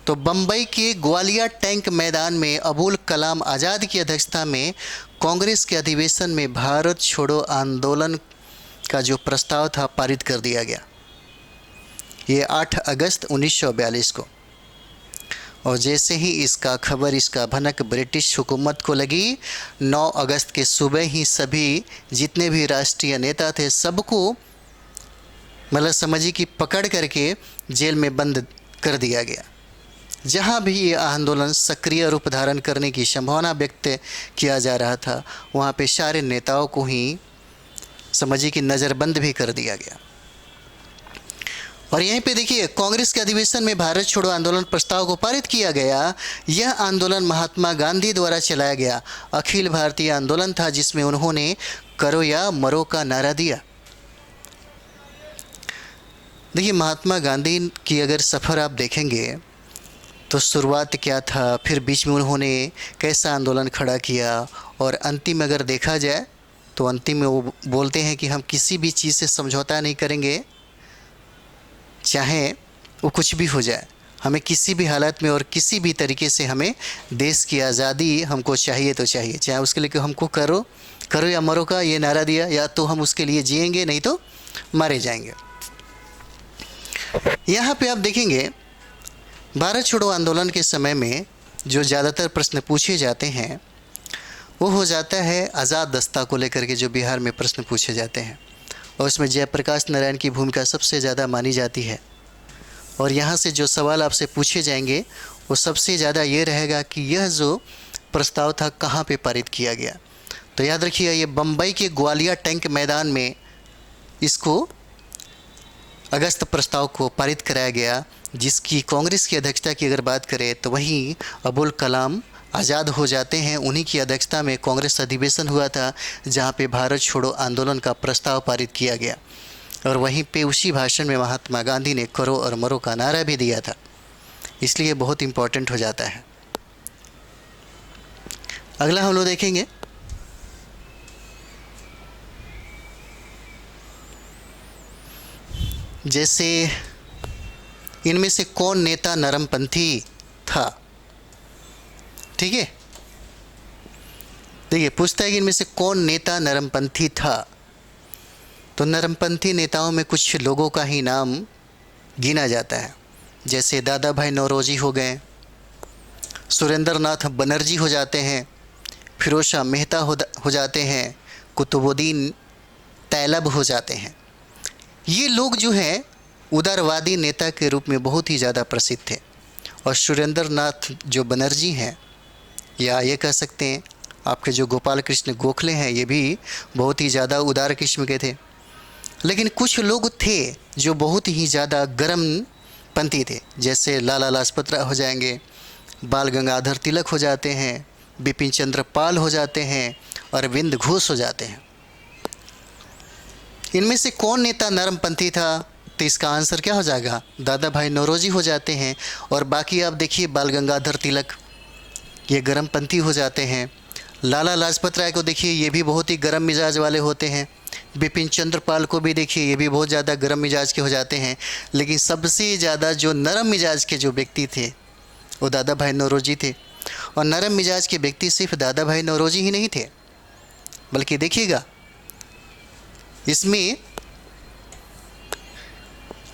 तो बम्बई के ग्वालियर टैंक मैदान में अबुल कलाम आज़ाद की अध्यक्षता में कांग्रेस के अधिवेशन में भारत छोड़ो आंदोलन का जो प्रस्ताव था पारित कर दिया गया। ये 8 अगस्त 1942 को। और जैसे ही इसका खबर, इसका भनक ब्रिटिश हुकूमत को लगी, 9 अगस्त के सुबह ही सभी जितने भी राष्ट्रीय नेता थे सबको मतलब समझिए कि पकड़ करके जेल में बंद कर दिया गया। जहाँ भी ये आंदोलन सक्रिय रूप धारण करने की संभावना व्यक्त किया जा रहा था, वहाँ पे सारे नेताओं को ही समझिए कि नज़रबंद भी कर दिया गया। और यहीं पे देखिए, कांग्रेस के अधिवेशन में भारत छोड़ो आंदोलन प्रस्ताव को पारित किया गया। यह आंदोलन महात्मा गांधी द्वारा चलाया गया अखिल भारतीय आंदोलन था, जिसमें उन्होंने करो या मरो का नारा दिया। देखिए, महात्मा गांधी की अगर सफ़र आप देखेंगे तो शुरुआत क्या था, फिर बीच में उन्होंने कैसा आंदोलन खड़ा किया, और अंतिम अगर देखा जाए तो अंतिम में वो बोलते हैं कि हम किसी भी चीज़ से समझौता नहीं करेंगे, चाहे वो कुछ भी हो जाए, हमें किसी भी हालत में और किसी भी तरीके से हमें देश की आज़ादी हमको चाहिए तो चाहिए, चाहे उसके लिए हमको करो या मरो का ये नारा दिया, या तो हम उसके लिए जिएंगे नहीं तो मारे जाएंगे। यहाँ पे आप देखेंगे भारत छोड़ो आंदोलन के समय में जो ज़्यादातर प्रश्न पूछे जाते हैं वो हो जाता है आज़ाद दस्ता को लेकर के, जो बिहार में प्रश्न पूछे जाते हैं, और उसमें जयप्रकाश नारायण की भूमिका सबसे ज़्यादा मानी जाती है। और यहाँ से जो सवाल आपसे पूछे जाएंगे वो सबसे ज़्यादा ये रहेगा कि यह जो प्रस्ताव था कहाँ पे पारित किया गया। तो याद रखिए, ये बम्बई के ग्वालियर टैंक मैदान में इसको अगस्त प्रस्ताव को पारित कराया गया, जिसकी कांग्रेस की अध्यक्षता की अगर बात करें तो वहीं अबुल कलाम आज़ाद हो जाते हैं, उन्हीं की अध्यक्षता में कांग्रेस अधिवेशन हुआ था जहां पे भारत छोड़ो आंदोलन का प्रस्ताव पारित किया गया। और वहीं पे उसी भाषण में महात्मा गांधी ने करो और मरो का नारा भी दिया था, इसलिए बहुत इम्पोर्टेंट हो जाता है। अगला हम लोग देखेंगे जैसे इनमें से कौन नेता नरमपंथी था। ठीक है, देखिए पूछता है कि इनमें से कौन नेता नरमपंथी था। तो नरमपंथी नेताओं में कुछ लोगों का ही नाम गिना जाता है, जैसे दादा भाई नौरोजी हो गए, सुरेंद्र नाथ बनर्जी हो जाते हैं, फिरोज शाह मेहता हो जाते हैं, कुतुबुद्दीन तैलब हो जाते हैं। ये लोग जो हैं उदारवादी नेता के रूप में बहुत ही ज़्यादा प्रसिद्ध थे। और सुरेंद्र नाथ जो बनर्जी हैं, या ये कह सकते हैं आपके जो गोपाल कृष्ण गोखले हैं, ये भी बहुत ही ज़्यादा उदार किस्म के थे। लेकिन कुछ लोग थे जो बहुत ही ज़्यादा गर्म पंथी थे, जैसे लाला लाजपत राय हो जाएंगे, बाल गंगाधर तिलक हो जाते हैं, बिपिन चंद्र पाल हो जाते हैं, अरविंद घोष हो जाते हैं। इनमें से कौन नेता नरमपंथी था? तो इसका आंसर क्या हो जाएगा? दादा भाई नौरोजी हो जाते हैं। और बाकी आप देखिए, बाल गंगाधर तिलक ये गर्मपंथी हो जाते हैं। लाला लाजपत राय को देखिए, ये भी बहुत ही गर्म मिजाज वाले होते हैं। बिपिन चंद्र पाल को भी देखिए, ये भी बहुत ज़्यादा गर्म मिजाज के हो जाते हैं। लेकिन सबसे ज़्यादा जो नरम मिजाज के जो व्यक्ति थे वो दादा भाई नौरोजी थे। और नरम मिजाज के व्यक्ति सिर्फ दादा भाई नौरोजी ही नहीं थे, बल्कि देखिएगा इसमें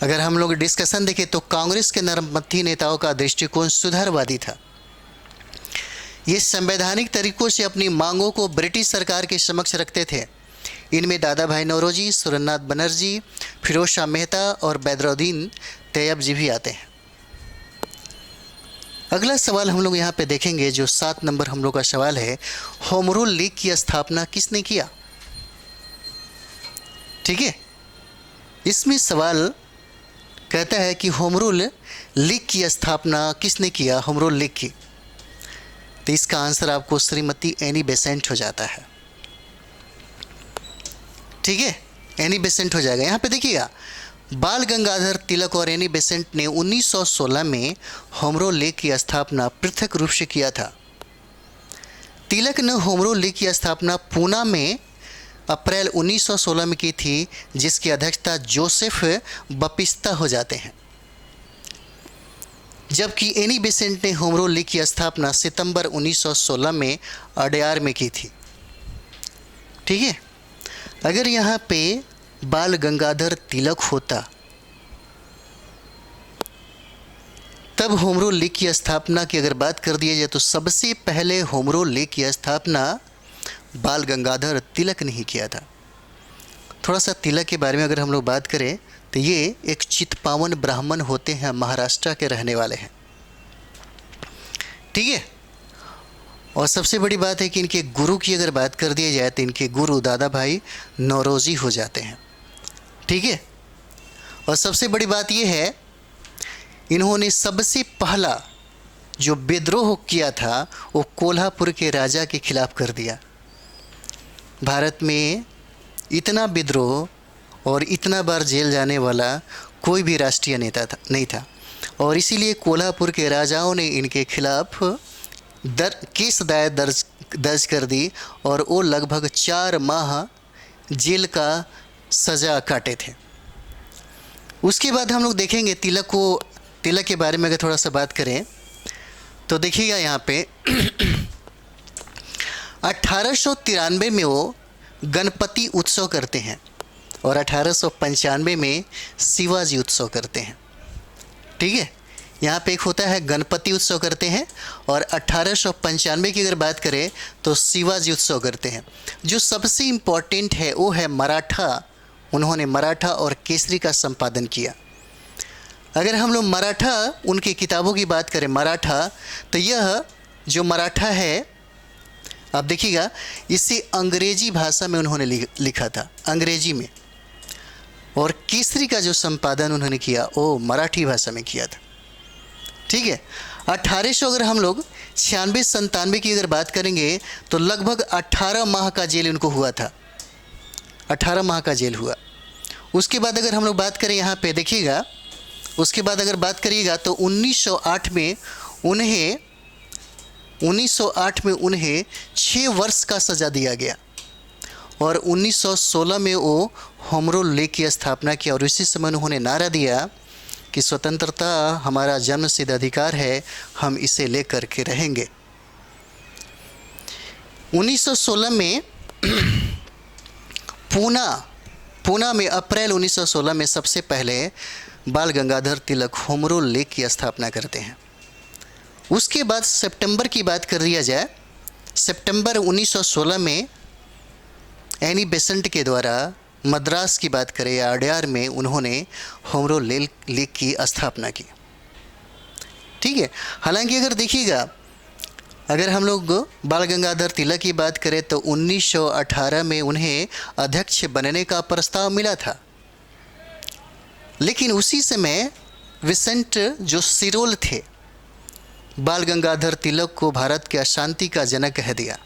अगर हम लोग डिस्कशन देखें तो कांग्रेस के नरमपंथी नेताओं का दृष्टिकोण सुधारवादी था। ये संवैधानिक तरीकों से अपनी मांगों को ब्रिटिश सरकार के समक्ष रखते थे। इनमें दादा भाई नौरोजी, सुरेंद्र नाथ बनर्जी, फिरोज शाह मेहता और बैदरुद्दीन तैयब जी भी आते हैं। अगला सवाल हम लोग यहाँ पे देखेंगे, जो 7 नंबर हम लोग का सवाल है, होम रूल लीग की स्थापना किसने किया? ठीक है, इसमें सवाल कहता है कि होम रूल लीग की स्थापना किसने किया, होम रूल लीग की। तो इसका आंसर आपको श्रीमती एनी बेसेंट हो जाता है। ठीक है, एनी बेसेंट हो जाएगा। यहाँ पे देखिएगा, बाल गंगाधर तिलक और एनी बेसेंट ने 1916 में होम रूल लीग की स्थापना पृथक रूप से किया था। तिलक ने होम रूल लीग की स्थापना पूना में अप्रैल 1916 में की थी, जिसकी अध्यक्षता जोसेफ बपिस्ता हो जाते हैं। जबकि एनी बेसेंट ने होम रूल लीग की स्थापना सितंबर 1916 में अडयार में की थी। ठीक है, अगर यहाँ पे बाल गंगाधर तिलक होता तब होम रूल लीग की स्थापना की अगर बात कर दी जाए तो सबसे पहले होम रूल लीग की स्थापना बाल गंगाधर तिलक ने ही किया था। थोड़ा सा तिलक के बारे में अगर हम लोग बात करें तो ये एक चित्पावन ब्राह्मण होते हैं, महाराष्ट्र के रहने वाले हैं, ठीक है। और सबसे बड़ी बात है कि इनके गुरु की अगर बात कर दी जाए तो इनके गुरु दादा भाई नौरोजी हो जाते हैं, ठीक है। और सबसे बड़ी बात यह है, इन्होंने सबसे पहला जो विद्रोह किया था वो कोल्हापुर के राजा के खिलाफ कर दिया। भारत में इतना विद्रोह और इतना बार जेल जाने वाला कोई भी राष्ट्रीय नेता नहीं था, और इसीलिए कोल्हापुर के राजाओं ने इनके खिलाफ केस दर्ज कर दी और वो लगभग 4 माह जेल का सज़ा काटे थे। उसके बाद हम लोग देखेंगे तिलक के बारे में अगर थोड़ा सा बात करें तो देखिएगा यहाँ पे 1893 में वो गणपति उत्सव करते हैं और 1895 में शिवाजी उत्सव करते हैं, ठीक है। यहाँ पे एक होता है गणपति उत्सव करते हैं और 1895 की अगर बात करें तो शिवाजी उत्सव करते हैं। जो सबसे इम्पोर्टेंट है वो है मराठा, उन्होंने मराठा और केसरी का संपादन किया। अगर हम लोग मराठा उनकी किताबों की बात करें मराठा, तो यह जो मराठा है आप देखिएगा इसे अंग्रेजी भाषा में उन्होंने लिखा था, अंग्रेजी में, और केसरी का जो संपादन उन्होंने किया वो मराठी भाषा में किया था, ठीक है। 1800 अगर हम लोग 96-97 की अगर बात करेंगे तो लगभग 18 माह का जेल उनको हुआ था, 18 माह का जेल हुआ। उसके बाद अगर हम लोग बात करें यहाँ पे देखिएगा, उसके बाद अगर बात करिएगा तो 1908 में उन्हें 6 वर्ष का सज़ा दिया गया और 1916 में वो होम रूल लीग की स्थापना की और उसी समय उन्होंने नारा दिया कि स्वतंत्रता हमारा जन्मसिद्ध अधिकार है, हम इसे लेकर के रहेंगे। 1916 में पूना में अप्रैल 1916 में सबसे पहले बाल Gangadhar Tilak home rule league की स्थापना करते हैं। उसके बाद सितंबर की बात कर दिया जाए, सितंबर 1916 में एनी बेसेंट के द्वारा मद्रास की बात करें या अडयार में उन्होंने होम रूल लीग की स्थापना की, ठीक है। हालांकि अगर देखिएगा, अगर हम लोग बाल गंगाधर तिलक की बात करें तो 1918 में उन्हें अध्यक्ष बनने का प्रस्ताव मिला था, लेकिन उसी समय विसेंट जो सिरोल थे बाल गंगाधर तिलक को भारत के अशांति का जनक कह दिया,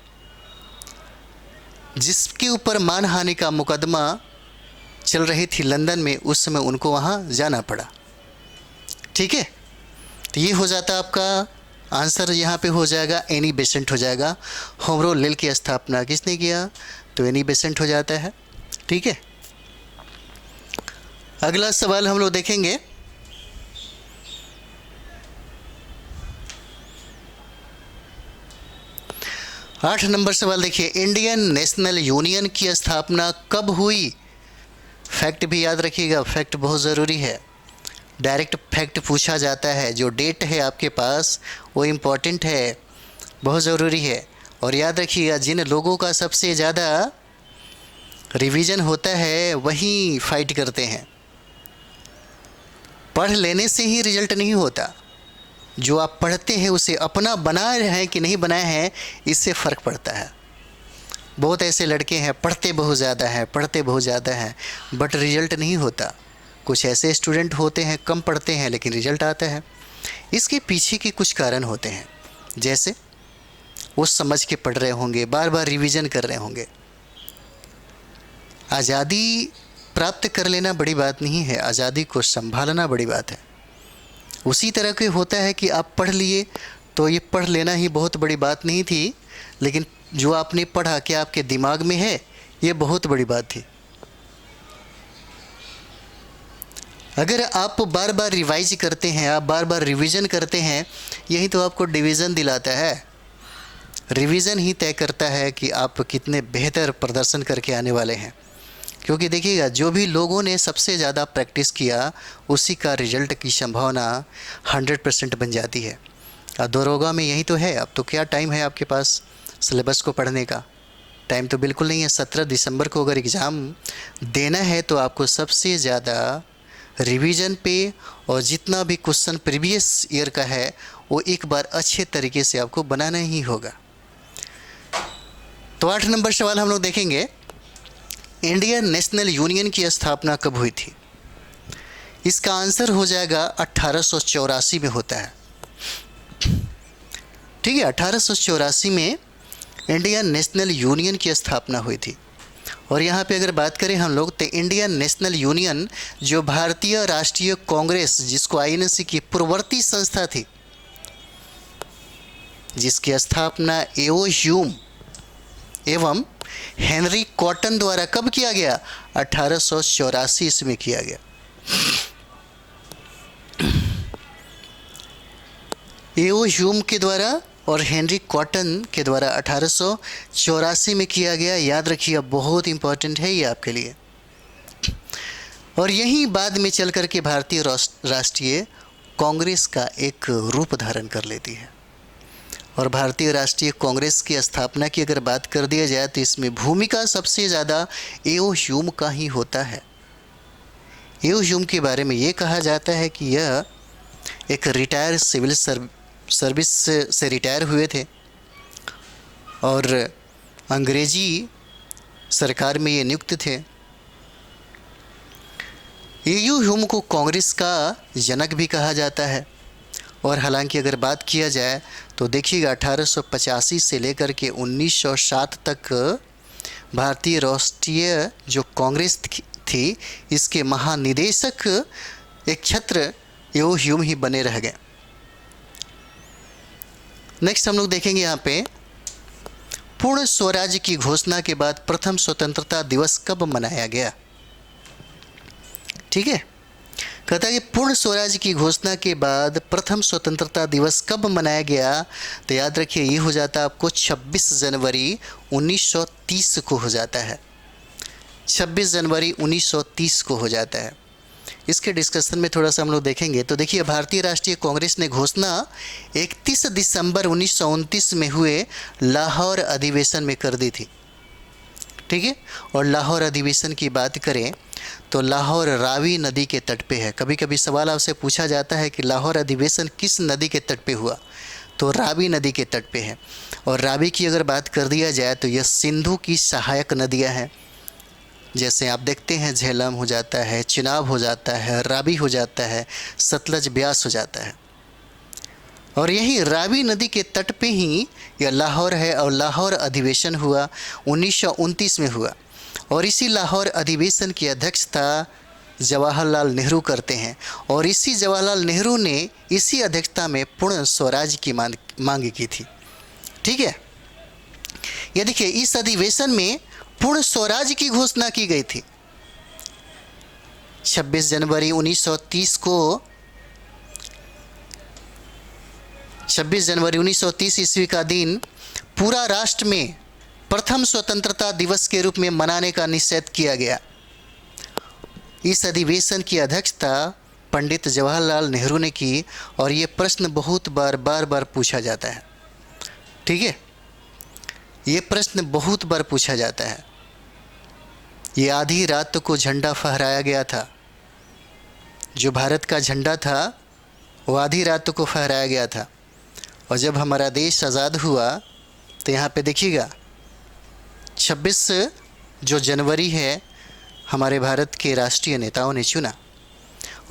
जिसके ऊपर मानहानि का मुकदमा चल रही थी लंदन में। उस समय उनको वहाँ जाना पड़ा, ठीक है। तो ये हो जाता आपका आंसर, यहाँ पे हो जाएगा एनी बेसेंट हो जाएगा। होम रूल लीग की स्थापना किसने किया, तो एनी बेसेंट हो जाता है, ठीक है। अगला सवाल हम लोग देखेंगे, आठ नंबर सवाल देखिए, इंडियन नेशनल यूनियन की स्थापना कब हुई। फैक्ट भी याद रखिएगा, फैक्ट बहुत ज़रूरी है, डायरेक्ट फैक्ट पूछा जाता है। जो डेट है आपके पास वो इम्पॉर्टेंट है, बहुत ज़रूरी है। और याद रखिएगा, जिन लोगों का सबसे ज़्यादा रिवीजन होता है वही फाइट करते हैं। पढ़ लेने से ही रिजल्ट नहीं होता, जो आप पढ़ते हैं उसे अपना बना रहे हैं कि नहीं बनाए हैं, इससे फ़र्क पड़ता है। बहुत ऐसे लड़के हैं पढ़ते बहुत ज़्यादा हैं बट रिजल्ट नहीं होता। कुछ ऐसे स्टूडेंट होते हैं कम पढ़ते हैं लेकिन रिजल्ट आता है। इसके पीछे के कुछ कारण होते हैं, जैसे वो समझ के पढ़ रहे होंगे, बार बार रिवीजन कर रहे होंगे। आज़ादी प्राप्त कर लेना बड़ी बात नहीं है, आज़ादी को संभालना बड़ी बात है। उसी तरह के होता है कि आप पढ़ लिए तो ये पढ़ लेना ही बहुत बड़ी बात नहीं थी, लेकिन जो आपने पढ़ा कि आपके दिमाग में है, ये बहुत बड़ी बात थी। अगर आप बार बार रिवाइज करते हैं, आप बार बार रिवीजन करते हैं, यही तो आपको डिवीज़न दिलाता है। रिवीजन ही तय करता है कि आप कितने बेहतर प्रदर्शन करके आने वाले हैं। क्योंकि देखिएगा, जो भी लोगों ने सबसे ज़्यादा प्रैक्टिस किया उसी का रिजल्ट की संभावना 100% बन जाती है। और दरोगा में यही तो है। अब तो क्या टाइम है आपके पास सिलेबस को पढ़ने का? टाइम तो बिल्कुल नहीं है। 17 दिसंबर को अगर एग्ज़ाम देना है तो आपको सबसे ज़्यादा रिवीजन पे और जितना भी क्वेश्चन प्रीवियस ईयर का है वो एक बार अच्छे तरीके से आपको बनाना ही होगा। तो 8 नंबर सवाल हम लोग देखेंगे, इंडियन नेशनल यूनियन की स्थापना कब हुई थी? इसका आंसर हो जाएगा 1884 में होता है। ठीक है, 1884 में इंडियन नेशनल यूनियन की स्थापना हुई थी। और यहाँ पे अगर बात करें हम लोग तो इंडियन नेशनल यूनियन जो भारतीय राष्ट्रीय कांग्रेस, जिसको आईएनसी की पूर्ववर्ती संस्था थी, जिसकी स्थापना एओ ह्यूम एवं हेनरी कॉटन द्वारा कब किया गया? 1884 ईस्वी में किया गया। एओ ह्यूम के द्वारा और हेनरी कॉटन के द्वारा 1884 में किया गया। याद रखिए, बहुत इंपॉर्टेंट है ये आपके लिए। और यही बाद में चल कर के भारतीय राष्ट्रीय कांग्रेस का एक रूप धारण कर लेती है। और भारतीय राष्ट्रीय कांग्रेस की स्थापना की अगर बात कर दिया जाए तो इसमें भूमिका सबसे ज़्यादा एओ ह्यूम का ही होता है। एओ ह्यूम के बारे में ये कहा जाता है कि यह एक रिटायर सिविल सर्विस से रिटायर हुए थे और अंग्रेजी सरकार में ये नियुक्त थे। एओ ह्यूम को कांग्रेस का जनक भी कहा जाता है। और हालांकि अगर बात किया जाए तो देखिएगा, 1885 से लेकर के 1907 तक भारतीय राष्ट्रीय जो कांग्रेस थी, इसके महानिदेशक एक छत्र एओ ह्यूम ही बने रह गए। नेक्स्ट हम लोग देखेंगे यहाँ पे, पूर्ण स्वराज्य की घोषणा के बाद प्रथम स्वतंत्रता दिवस कब मनाया गया? ठीक है, कहता है कि पूर्ण स्वराज्य की घोषणा के बाद प्रथम स्वतंत्रता दिवस कब मनाया गया? तो याद रखिए, ये हो जाता है आपको 26 जनवरी 1930 को हो जाता है। 26 जनवरी 1930 को हो जाता है। इसके डिस्कशन में थोड़ा सा हम लोग देखेंगे। तो देखिए, भारतीय राष्ट्रीय कांग्रेस ने घोषणा 31 दिसंबर 1929 में हुए लाहौर अधिवेशन में कर दी थी। ठीक है, और लाहौर अधिवेशन की बात करें तो लाहौर रावी नदी के तट पे है। कभी कभी सवाल आपसे पूछा जाता है कि लाहौर अधिवेशन किस नदी के तट पे हुआ? तो रावी नदी के तट पे है। और रावी की अगर बात कर दिया जाए तो यह सिंधु की सहायक नदियां हैं। जैसे आप देखते हैं, झेलम हो जाता है, चिनाब हो जाता है, रावी हो जाता है, सतलज ब्यास हो जाता है। और यही रावी नदी के तट पे ही यह लाहौर है। और लाहौर अधिवेशन हुआ 1929 में हुआ। और इसी लाहौर अधिवेशन की अध्यक्षता जवाहरलाल नेहरू करते हैं। और इसी जवाहरलाल नेहरू ने इसी अध्यक्षता में पूर्ण स्वराज की मांग की थी। ठीक है, ये देखिए, इस अधिवेशन में पूर्ण स्वराज की घोषणा की गई थी। 26 जनवरी 1930 को 26 जनवरी 1930 ईस्वी का दिन पूरा राष्ट्र में प्रथम स्वतंत्रता दिवस के रूप में मनाने का निश्चय किया गया। इस अधिवेशन की अध्यक्षता पंडित जवाहरलाल नेहरू ने की। और ये प्रश्न बहुत बार पूछा जाता है। ठीक है, ये प्रश्न बहुत बार पूछा जाता है। ये आधी रात को झंडा फहराया गया था। जो भारत का झंडा था वो आधी रात को फहराया गया था। और जब हमारा देश आज़ाद हुआ तो यहाँ पे देखिएगा, 26 जो जनवरी है हमारे भारत के राष्ट्रीय नेताओं ने चुना।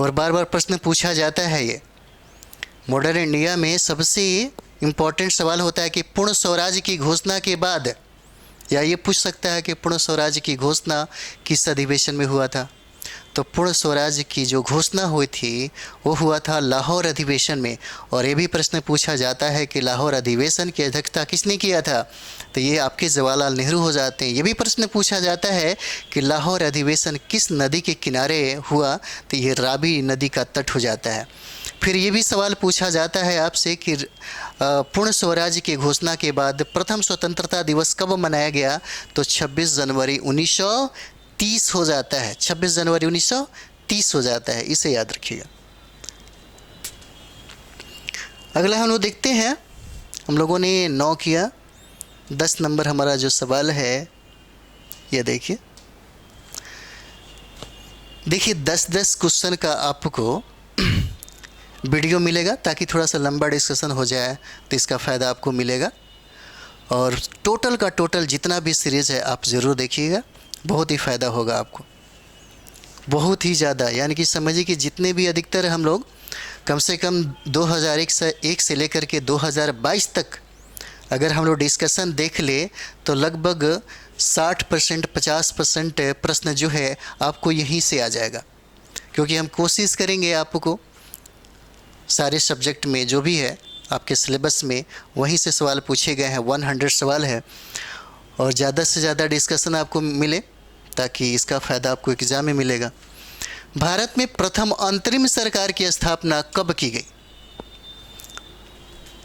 और बार बार प्रश्न पूछा जाता है। ये मॉडर्न इंडिया में सबसे इम्पोर्टेंट सवाल होता है कि पूर्ण स्वराज की घोषणा के बाद, या ये पूछ सकता है कि पूर्ण स्वराज की घोषणा किस अधिवेशन में हुआ था? तो पूर्ण स्वराज की जो घोषणा हुई थी वो हुआ था लाहौर अधिवेशन में। और ये भी प्रश्न पूछा जाता है कि लाहौर अधिवेशन की अध्यक्षता किसने किया था? तो ये आपके जवाहरलाल नेहरू हो जाते हैं। ये भी प्रश्न पूछा जाता है कि लाहौर अधिवेशन किस नदी के किनारे हुआ? तो ये रावी नदी का तट हो जाता है। फिर ये भी सवाल पूछा जाता है आपसे कि पूर्ण स्वराज की घोषणा के बाद प्रथम स्वतंत्रता दिवस कब मनाया गया? तो 26 जनवरी 1930 हो जाता है, 26 जनवरी 1930 हो जाता है, इसे याद रखिएगा। अगला हम लोग देखते हैं, हम लोगों ने 9 किया, 10 नंबर हमारा जो सवाल है ये देखिए। देखिए 10-10 क्वेश्चन का आपको वीडियो मिलेगा ताकि थोड़ा सा लंबा डिस्कशन हो जाए, तो इसका फ़ायदा आपको मिलेगा। और टोटल का टोटल जितना भी सीरीज़ है आप ज़रूर देखिएगा, बहुत ही फ़ायदा होगा आपको, बहुत ही ज़्यादा। यानी कि समझिए कि जितने भी अधिकतर हम लोग कम से कम 2001 से लेकर के 2022 तक अगर हम लोग डिस्कशन देख ले तो लगभग 60% 50% प्रश्न जो है आपको यहीं से आ जाएगा, क्योंकि हम कोशिश करेंगे आपको सारे सब्जेक्ट में जो भी है आपके सिलेबस में वहीं से सवाल पूछे गए हैं। 100 सवाल है और ज़्यादा से ज़्यादा डिस्कशन आपको मिले ताकि इसका फ़ायदा आपको एग्ज़ाम में मिलेगा। भारत में प्रथम अंतरिम सरकार की स्थापना कब की गई?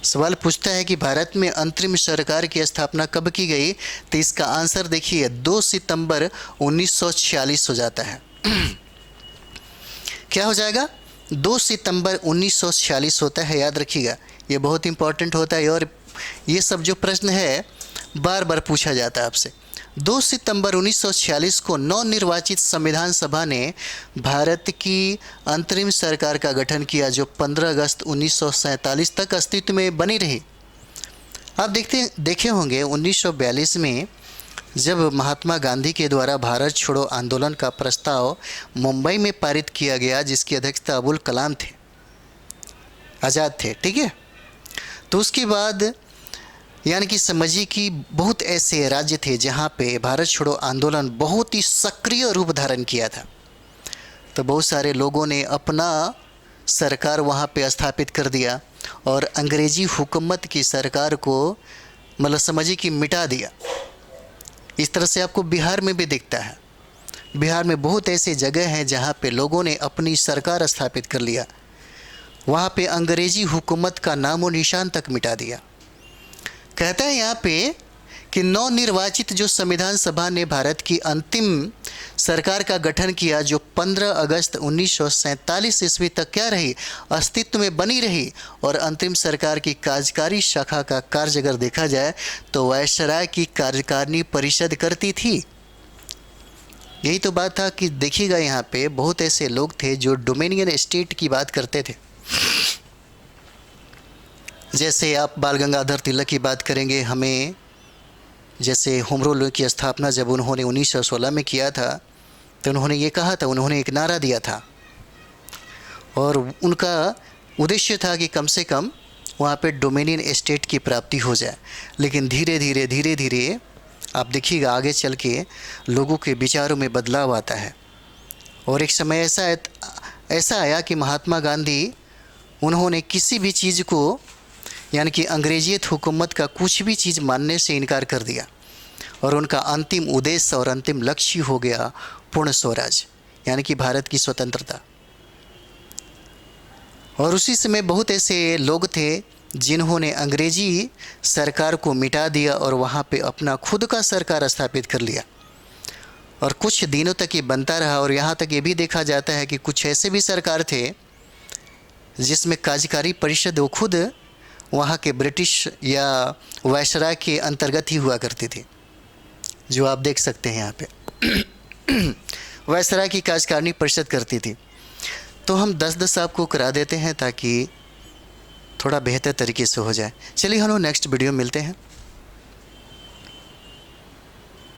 सवाल पूछता है कि भारत में अंतरिम सरकार की स्थापना कब की गई, तो इसका आंसर देखिए 2 सितंबर 1946 हो जाता है। क्या हो जाएगा? 2 सितंबर 1946 होता है, याद रखिएगा, ये बहुत इंपॉर्टेंट होता है और ये सब जो प्रश्न है बार बार पूछा जाता है आपसे। 2 सितंबर 1946 को नवनिर्वाचित संविधान सभा ने भारत की अंतरिम सरकार का गठन किया, जो 15 अगस्त 1947 तक अस्तित्व में बनी रही। आप देखे होंगे 1942 में जब महात्मा गांधी के द्वारा भारत छोड़ो आंदोलन का प्रस्ताव मुंबई में पारित किया गया, जिसकी अध्यक्षता अबुल कलाम थे, आज़ाद थे, ठीक है। तो उसके बाद यानी कि समझिए कि बहुत ऐसे राज्य थे जहाँ पे भारत छोड़ो आंदोलन बहुत ही सक्रिय रूप धारण किया था। तो बहुत सारे लोगों ने अपना सरकार वहाँ पे स्थापित कर दिया और अंग्रेज़ी हुकूमत की सरकार को मतलब समझिए कि मिटा दिया। इस तरह से आपको बिहार में भी दिखता है। बिहार में बहुत ऐसे जगह हैं जहाँ पे लोगों ने अपनी सरकार स्थापित कर लिया, वहाँ पे अंग्रेज़ी हुकूमत का नामो निशान तक मिटा दिया। कहता है यहाँ पे कि नवनिर्वाचित जो संविधान सभा ने भारत की अंतिम सरकार का गठन किया, जो 15 अगस्त 1947 ईस्वी तक क्या रही, अस्तित्व में बनी रही। और अंतिम सरकार की कार्यकारी शाखा का कार्य अगर देखा जाए तो वायसराय की कार्यकारिणी परिषद करती थी। यही तो बात था कि देखिएगा यहाँ पे बहुत ऐसे लोग थे जो डोमिनियन स्टेट की बात करते थे। जैसे आप बाल गंगाधर तिलक की बात करेंगे, हमें जैसे होम रूल की स्थापना जब उन्होंने 1916 में किया था तो उन्होंने ये कहा था, उन्होंने एक नारा दिया था और उनका उद्देश्य था कि कम से कम वहाँ पे डोमिनियन स्टेट की प्राप्ति हो जाए। लेकिन धीरे धीरे आप देखिएगा आगे चल के लोगों के विचारों में बदलाव आता है और एक समय ऐसा आया कि महात्मा गांधी उन्होंने किसी भी चीज़ को यानी कि अंग्रेजियत हुकूमत का कुछ भी चीज़ मानने से इनकार कर दिया और उनका अंतिम उद्देश्य और अंतिम लक्ष्य हो गया पूर्ण स्वराज, यानी कि भारत की स्वतंत्रता। और उसी समय बहुत ऐसे लोग थे जिन्होंने अंग्रेजी सरकार को मिटा दिया और वहाँ पे अपना खुद का सरकार स्थापित कर लिया और कुछ दिनों तक ये बनता रहा। और यहाँ तक ये भी देखा जाता है कि कुछ ऐसे भी सरकार थे जिसमें कार्यकारी परिषद वो खुद वहाँ के ब्रिटिश या वायसराय के अंतर्गत ही हुआ करती थी, जो आप देख सकते हैं यहाँ पे वायसराय की कार्यकारिणी परिषद करती थी। तो हम 10-10 आपको करा देते हैं ताकि थोड़ा बेहतर तरीके से हो जाए। चलिए हम लोग नेक्स्ट वीडियो मिलते हैं।